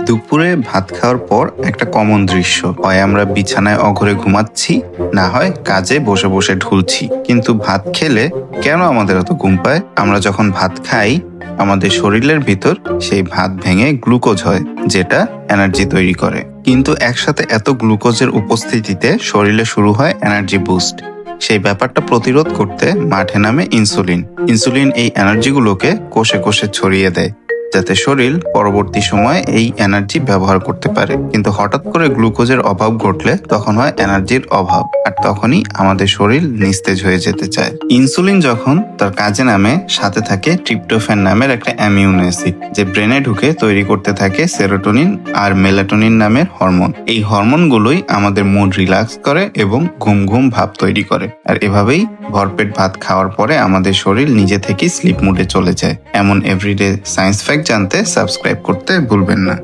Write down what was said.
দুপুরে ভাত খাওয়ার পর একটা কমন দৃশ্য, হয় আমরা বিছানায় অঘরে ঘুমাচ্ছি, না হয় কাজে বসে বসে ঢুলছি। কিন্তু ভাত খেলে কেন আমাদের এত ঘুম পায়? আমরা যখন ভাত খাই, আমাদের শরীরের ভিতর সেই ভাত ভেঙে গ্লুকোজ হয়, যেটা এনার্জি তৈরি করে। কিন্তু একসাথে এত গ্লুকোজের উপস্থিতিতে শরীরে শুরু হয় এনার্জি বুস্ট। সেই ব্যাপারটা প্রতিরোধ করতে মাঠে নামে ইনসুলিন এই এনার্জিগুলোকে কোষে কোষে ছড়িয়ে দেয়, যাতে শরীর পরবর্তী সময়ে এই এনার্জি ব্যবহার করতে পারে। কিন্তু হঠাৎ করে গ্লুকোজের অভাব ঘটলে তখন হয় এনার্জির অভাব, আর তখনই আমাদের শরীর নিস্তেজ হয়ে যেতে চায়। ইনসুলিন যখন তার কাজে নামে, সাথে থাকে ট্রিপ্টোফ্যান নামের একটা অ্যামিনো অ্যাসিড, যে ব্রেনে ঢুকে তৈরি করতে থাকে সেরোটোনিন আর মেলাটোনিন নামের হরমোন। এই হরমোনগুলোই আমাদের মুড রিল্যাক্স করে এবং ঘুম ঘুম ভাব তৈরি করে। আর এভাবেই ভরপেট ভাত খাওয়ার পরে আমাদের শরীর নিজে থেকেই স্লিপ মুডে চলে যায়। এমন এভরিডে সায়েন্স ফ্যাক্ট জানতে সাবস্ক্রাইব করতে ভুলবেন না।